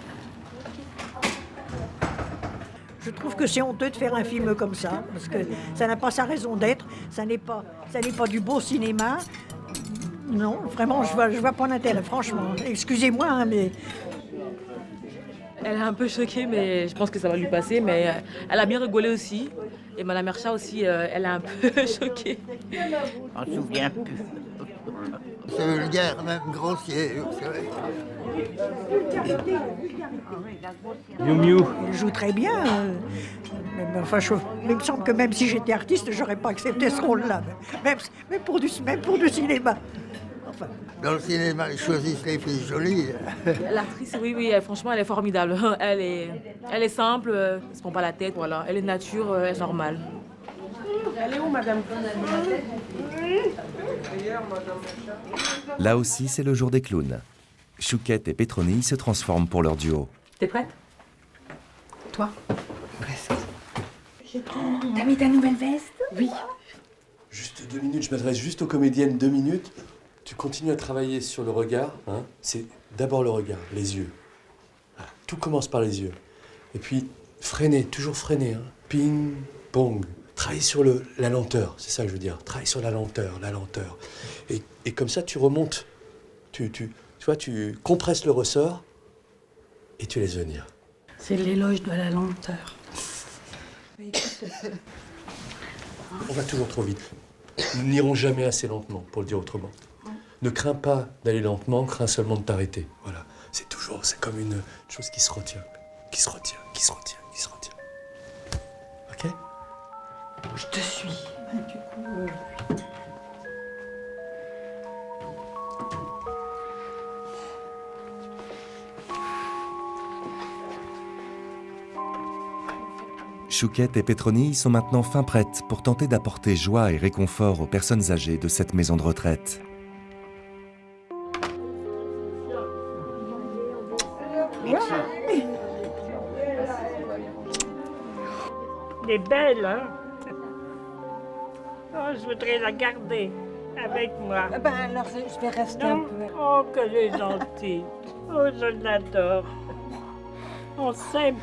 Je trouve que c'est honteux de faire un film comme ça, parce que ça n'a pas sa raison d'être, ça n'est pas du beau cinéma. Non, vraiment, je vois pas l'intérêt, franchement. Excusez-moi, hein, mais... Elle est un peu choquée, mais je pense que ça va lui passer. Mais elle a bien rigolé aussi. Et Madame Ercha aussi, elle est un peu choquée. On se souvient plus. C'est vulgaire, même grossier, vous savez. Miu Miu. Il joue très bien. Mais enfin, il me semble que même si j'étais artiste, j'aurais pas accepté ce rôle-là. Même pour du cinéma. Enfin. Dans le cinéma, ils choisissent les filles jolies. L'actrice, oui, franchement, elle est formidable. Elle est simple, elle se prend pas la tête, voilà. Elle est de nature, elle est normale. Elle est où, madame? Là aussi, c'est le jour des clowns. Chouquette et Pétronille se transforment pour leur duo. T'es prête? Toi? Presque. T'as mis ta nouvelle veste? Oui. Juste 2 minutes, je m'adresse juste aux comédiennes, 2 minutes. Tu continues à travailler sur le regard. Hein. C'est d'abord le regard, les yeux. Voilà. Tout commence par les yeux. Et puis, freiner, toujours freiner. Hein. Ping, pong. Travaille sur la lenteur, c'est ça que je veux dire. Travaille sur la lenteur, la lenteur. Et comme ça, tu remontes. Tu vois, tu compresses le ressort et tu laisses venir. C'est l'éloge de la lenteur. On va toujours trop vite. Nous n'irons jamais assez lentement, pour le dire autrement. Ne crains pas d'aller lentement, crains seulement de t'arrêter. Voilà. C'est comme une chose qui se retient. Qui se retient, qui se retient, qui se retient. Ok? Je te suis. Du coup, Chouquette et Pétronille sont maintenant fin prêtes pour tenter d'apporter joie et réconfort aux personnes âgées de cette maison de retraite. Merci. Elle est belle, hein? Oh, je voudrais la garder avec moi. Ben alors, je vais rester Non? un peu. Oh, qu'elle est gentille. Oh, je l'adore. On s'aime.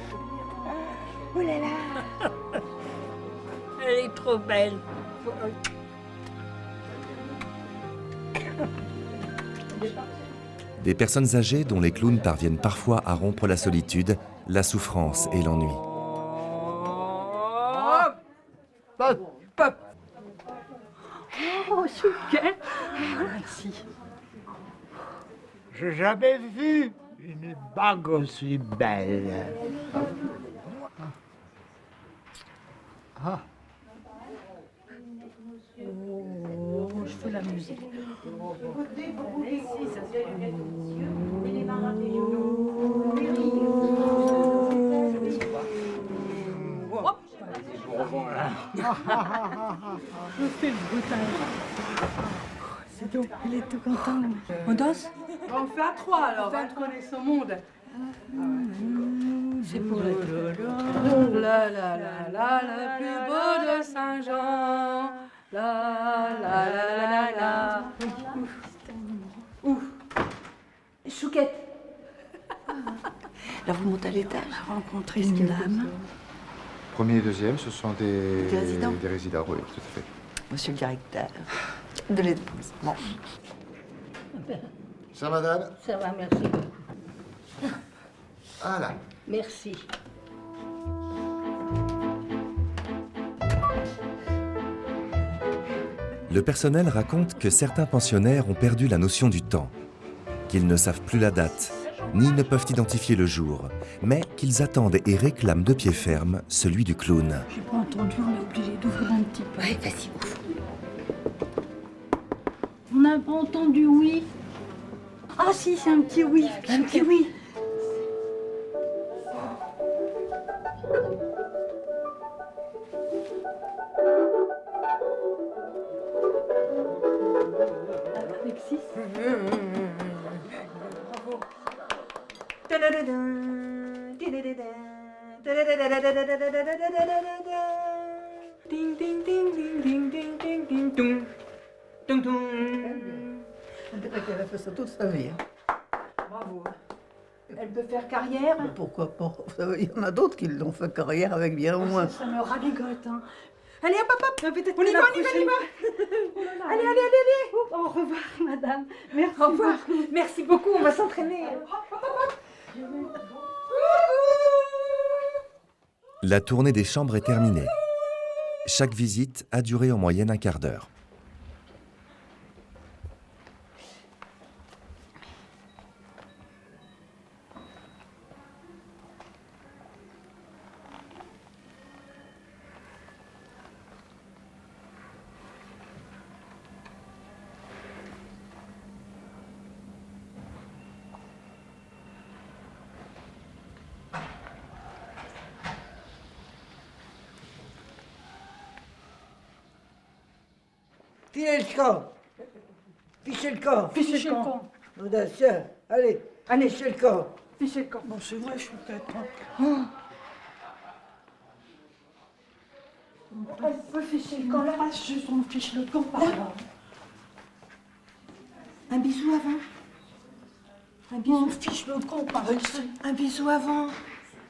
Oh là là. Elle est trop belle. Des personnes âgées dont les clowns parviennent parfois à rompre la solitude, la souffrance et l'ennui. Oh, Chouquette. Merci. J'ai jamais vu une bague aussi belle. Ah. Oh, je fais la musique. Je fais le brutage. C'est tout, il est tout content. On danse? On fait à 3 alors, on connaît son monde. C'est pour la... La la la la, le plus beau de Saint-Jean. La la la la la. Ouf. Chouquette. Là, vous montez à l'étage. Rencontrer une dame. Premier et deuxième, ce sont des résidents. Des résidents, oui, tout à fait. Monsieur le directeur de l'établissement. Ça, madame? Ça va, merci. Ah là. Merci. Le personnel raconte que certains pensionnaires ont perdu la notion du temps, qu'ils ne savent plus la date, ni ne peuvent identifier le jour, mais qu'ils attendent et réclament de pied ferme celui du clown. J'ai pas entendu, on est obligé d'ouvrir un petit peu. Ouais, vas-y, ouvre. On n'a pas entendu oui. Ah si, c'est un petit oui. Un petit oui. Alexis. Bravo. Ding ding ding ding ding ding ding ding dong. Dong dong. On dirait qu'elle a fait ça toute sa vie. Bravo. Elle peut faire carrière. Pourquoi pas? Vous savez, il y en a d'autres qui l'ont fait carrière avec bien moins. Ça me ravigote, hein. Allez, hop, hop, hop. On y va, on y va, on y va. Allez, allez, allez, allez. Au revoir, madame. Merci. Au revoir. Merci beaucoup, on va s'entraîner. La tournée des chambres est terminée. Chaque visite a duré en moyenne un quart d'heure. Fichez le camp. Fichez le camp. Fichez le camp. Audacieux. Allez, allez, fichez le camp. Fichez le camp. Bon, c'est vrai, je suis peut-être... Elle peut ficher le camp là. Juste on fiche le camp par là. Un bisou avant. Un bisou. On fiche le camp par ici. Un bisou avant.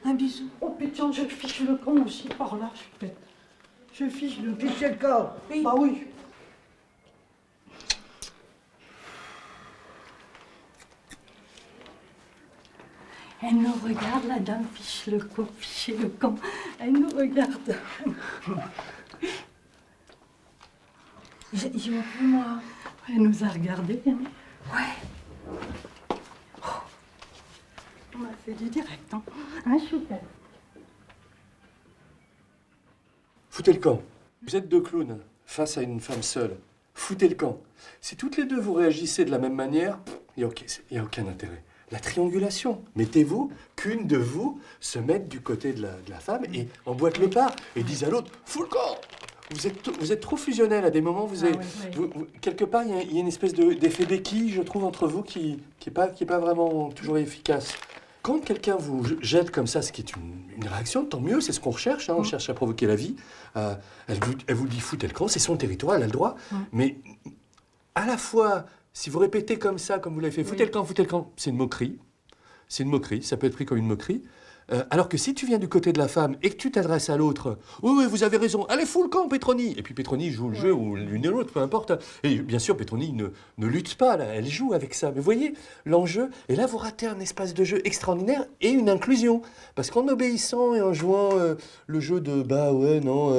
Un bisou. Oh putain, je fiche le camp aussi par là, je fais. Je fiche le camp. Fichez le camp. Oui. Bah oui. Elle nous regarde, la dame fiche le camp, fiche le camp. Elle nous regarde. J'y vois plus, moi. Elle nous a regardés. Hein. Ouais. Oh. On a fait du direct, hein. Hein, Chouquette? Foutez le camp. Vous êtes deux clowns face à une femme seule. Foutez le camp. Si toutes les deux vous réagissez de la même manière, il n'y a aucun intérêt. la triangulation. Mettez-vous qu'une de vous se mette du côté de la femme et emboîte le pas et dise à l'autre, fous le camp. Vous êtes trop fusionnels à des moments. Quelque part, il y a une espèce d'effet béquille, je trouve, entre vous qui est pas vraiment toujours efficace. Quand quelqu'un vous jette comme ça, ce qui est une réaction, tant mieux, c'est ce qu'on recherche. On cherche à provoquer la vie. Elle vous dit foutez le camp, c'est son territoire, elle a le droit. Mais à la fois, si vous répétez comme ça, comme vous l'avez fait, foutez le camp, c'est une moquerie. C'est une moquerie, ça peut être pris comme une moquerie. Alors que si tu viens du côté de la femme et que tu t'adresses à l'autre, oui, vous avez raison, allez, fous le camp, Petroni. Et puis Petroni joue le jeu, ou l'une et l'autre, peu importe. Et bien sûr, Petroni ne lutte pas, là, elle joue avec ça. Mais vous voyez, l'enjeu, et là, vous ratez un espace de jeu extraordinaire et une inclusion. Parce qu'en obéissant et en jouant le jeu de,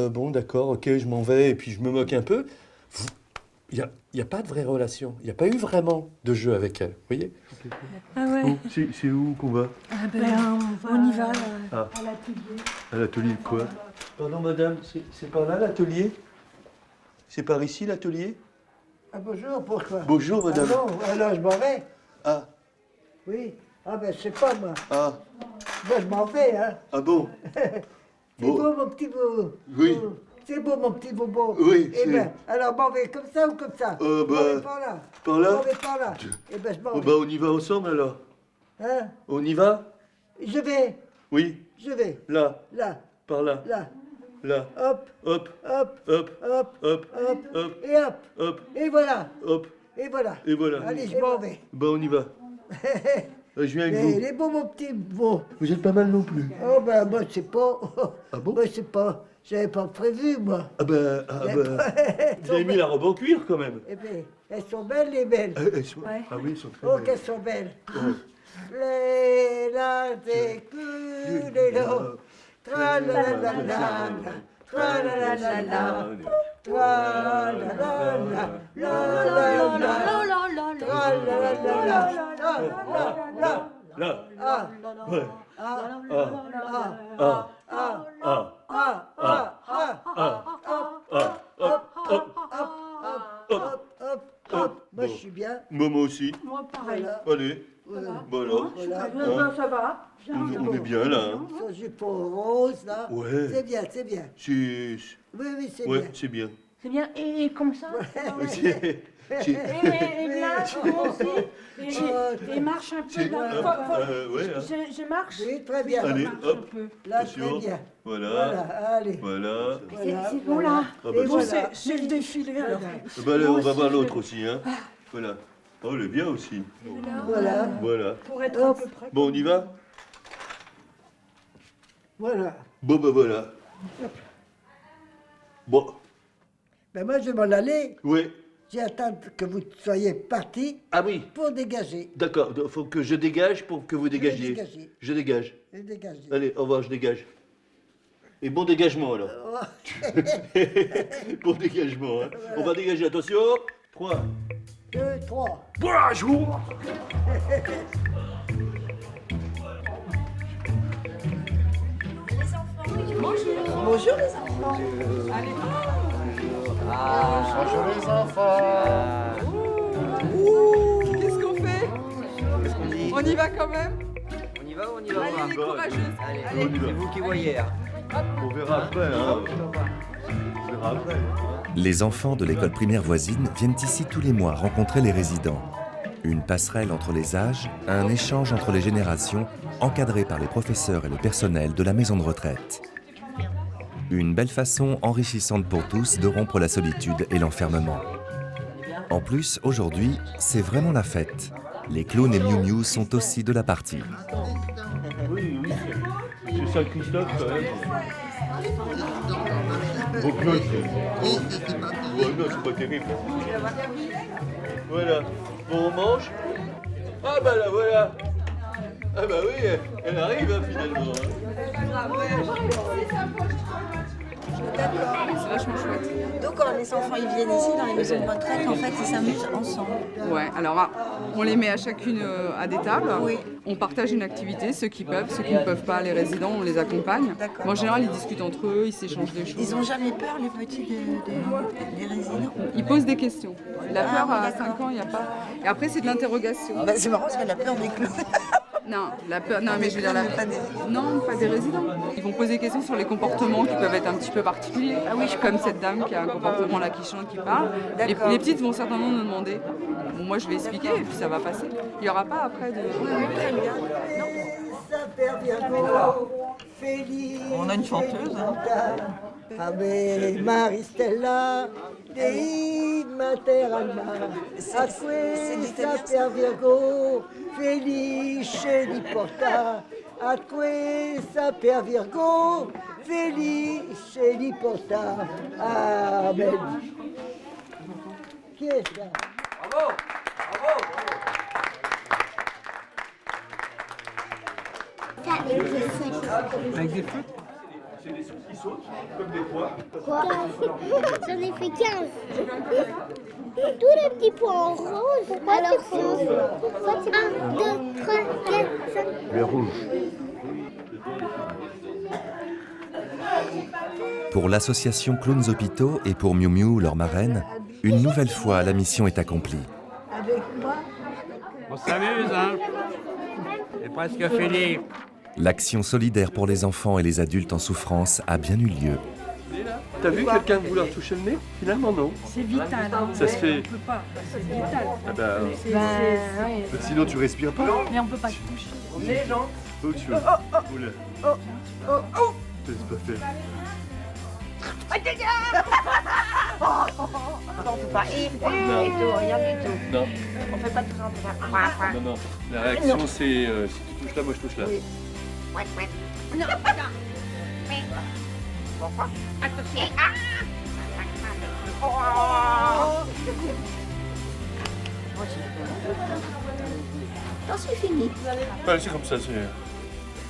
bon, d'accord, ok, je m'en vais, et puis je me moque un peu, il n'y a pas de vraie relation. Il n'y a pas eu vraiment de jeu avec elle, vous voyez? Ah ouais. C'est où qu'on va? On y va à l'atelier. À l'atelier de quoi? Pardon madame, c'est par là l'atelier? C'est par ici l'atelier? Ah bonjour, pourquoi? Bonjour madame. Ah non, alors je m'en vais. Ah. Oui. Ah ben je sais pas moi. Ah. Ben je m'en vais, hein. Ah bon? C'est beau mon petit bobo. Oui. C'est beau mon petit bobo. Oui. Eh ben, alors m'en vais comme ça ou comme ça? M'en vais par là. Par là? M'en vais par là. Eh ben je m'en vais. Bah on y va ensemble alors. Hein? On y va? Je vais. Oui. Je vais. Là. Là. Par là. Là. Là. Hop. Hop. Hop. Hop. Hop. Hop. Hop. Hop. Et hop. Hop. Et voilà. Hop. Et voilà. Et voilà. Allez, je m'en vais. Bah on y va. Je viens avec Mais vous. il est beau mon petit beau. Vous êtes pas mal non plus. Oh ben moi je sais pas. Ah bon? Moi je sais pas. J'avais pas prévu moi. Vous avez mis la robe en cuir quand même. Eh bien, elles sont belles les belles. Elles sont... Ah oui, elles sont très Oh belles. qu'elles sont belles. Ouais. Les la des coups les lots. Tra la la la la. Tra la la la la. Tra la la la. La la la. Tra la la la la. Là. Ah. Ouais. Ah. Ah. Ah. Ah. Ah. Ah. Ah. Hop. Moi je suis bien. Moi aussi. Moi pareil. Allez. Voilà. Ça va. On est bien là. Hein. Son jupon rose là. Ouais. C'est bien, c'est bien. Oui, c'est bien. c'est bien. C'est bien. Et comme ça. C'est- Et là, moi aussi. Et marche un peu là. ouais, hein. Je marche. Oui, très bien. Allez, hop. Là, Attention. très bien. Voilà. Allez. Voilà. C'est bon là. Ah bah, Et voilà. C'est le défilé alors. Bah, allez, on va voir l'autre aussi. Hein. Voilà. Oh, elle est bien aussi. Voilà. Voilà. Pour être à peu près. Bon, on y va? Voilà. Bon, bah voilà. Bon. Ben moi, je vais m'en aller. Oui. J'attends que vous soyez partis Ah oui. pour dégager. D'accord. Il faut que je dégage pour que vous dégagiez. dégager. Je dégage. Et dégager. Allez, au revoir, je dégage. Et bon dégagement alors. Bon dégagement. Hein. On va dégager. Attention. 3. 2, 3. Bonjour. Bonjour les enfants. Allez. Bonjour les enfants. Qu'est-ce qu'on fait? On y va quand même? On y va ou on y va Allez, pas les courageuses. Allez, Allez. c'est vous qui voyez. Hein. On verra après. Hein. On verra après. Les enfants de l'école primaire voisine viennent ici tous les mois rencontrer les résidents. Une passerelle entre les âges, un échange entre les générations, encadré par les professeurs et le personnel de la maison de retraite. Une belle façon enrichissante pour tous de rompre la solitude et l'enfermement. En plus, aujourd'hui, c'est vraiment la fête. Les clowns et Miu Miu sont aussi de la partie. Oui, c'est Saint-Christophe quand même. Bon, clown, c'est... Ouais, non, c'est pas terrible. Voilà. Bon, on mange. Ah bah là, voilà. Ah bah oui, elle arrive hein, finalement. Hein. C'est vachement chouette. Donc quand les enfants ils viennent ici dans les maisons de retraite, en fait ils s'amusent ensemble. Ouais, alors on les met à chacune à des tables. Oui. On partage une activité, ceux qui peuvent, ceux qui ne peuvent pas, les résidents, on les accompagne. Mais en général, ils discutent entre eux, ils s'échangent des choses. Ils n'ont jamais peur, les petits des résidents? Ils posent des questions. La peur, oui, à 5 ans, il n'y a pas. Et après, c'est de l'interrogation. Bah, c'est marrant parce qu'elle a peur des clowns. Non, la peur. Non, mais je veux dire Non, pas des résidents. Ils vont poser des questions sur les comportements qui peuvent être un petit peu particuliers. Ah oui, comme cette dame qui a un comportement là qui chante, qui parle. Les petites vont certainement nous demander. Moi, je vais expliquer et puis ça va passer. Il n'y aura pas après de. Très bien. On a une chanteuse. Ave Maristella, Dei Mater Alma, Atque Saper Virgo, Felice di Porta, Atque Saper Virgo, Felice di Porta. Amen. Qui est ça? Bravo! Bravo! Avec des fruits? C'est des sous qui sautent, comme des pois. Quoi? J'en ai fait 15. Tous les petits pois en rose. Pourquoi alors c'est 1, 2, 3, 4, 5. Le rouge. Pour l'association Clowns Hôpitaux et pour Miu Miu, leur marraine, une nouvelle fois la mission est accomplie. Avec moi? On s'amuse, hein? C'est presque fini. L'action solidaire pour les enfants et les adultes en souffrance a bien eu lieu. T'as vu quelqu'un vouloir toucher le nez? Finalement, non. C'est vital. Ça se fait. On peut pas. C'est vital. Ah bah, Sinon, tu respires pas. Mais on peut pas toucher. Les gens. Où tu veux? Oula. Laisse pas faire. On peut pas. Et tout, rien du tout. Non. On fait pas tout ça, on peut pas. Non, non. La réaction, c'est si tu touches là, moi je touche là. Non, non. Mais. Pourquoi? Attention. Non, c'est fini. Ouais, c'est comme ça, c'est.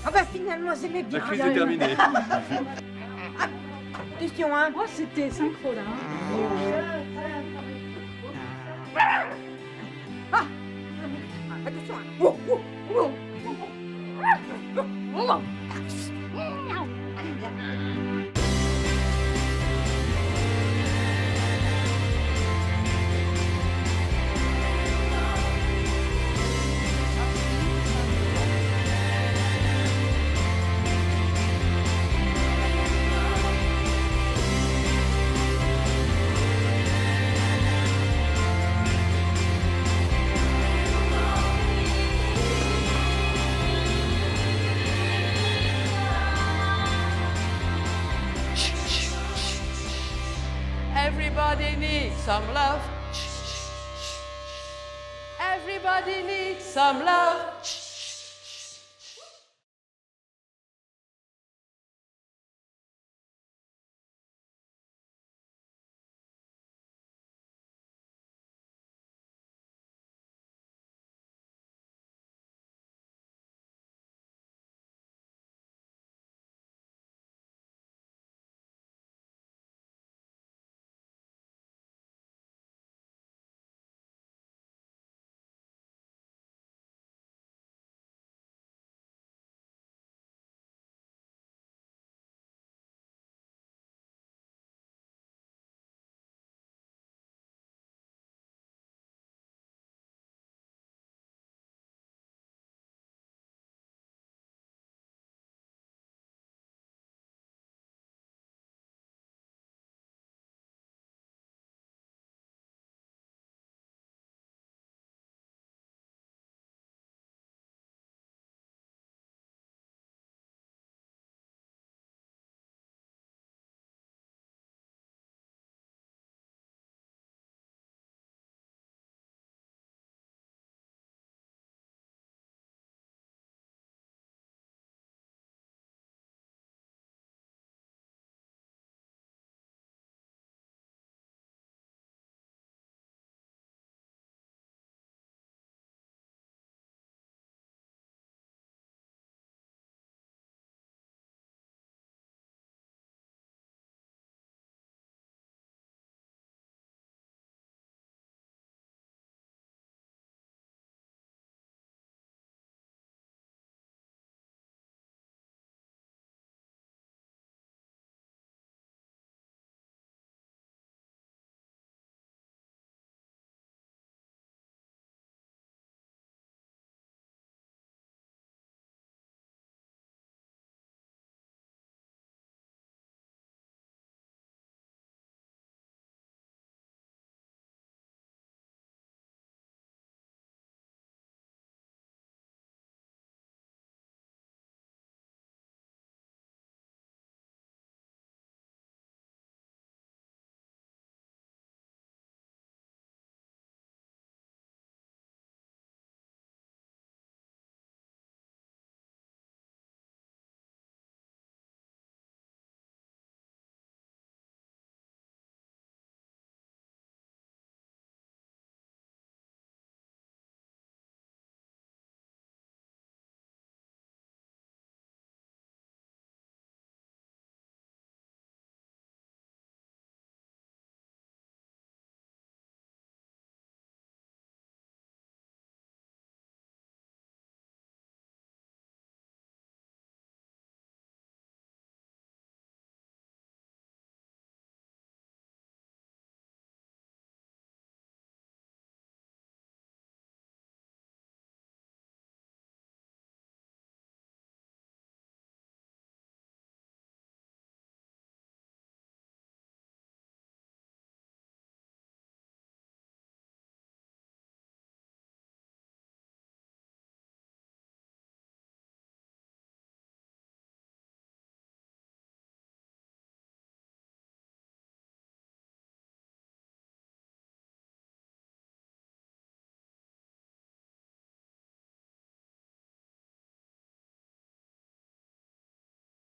Ah bah finalement, c'est mes La crise est terminée. Question, hein? Oh, c'était synchro là. Ah! Attention, hein? Oh, oh, oh. Oh. Everybody needs some love. Everybody needs some love.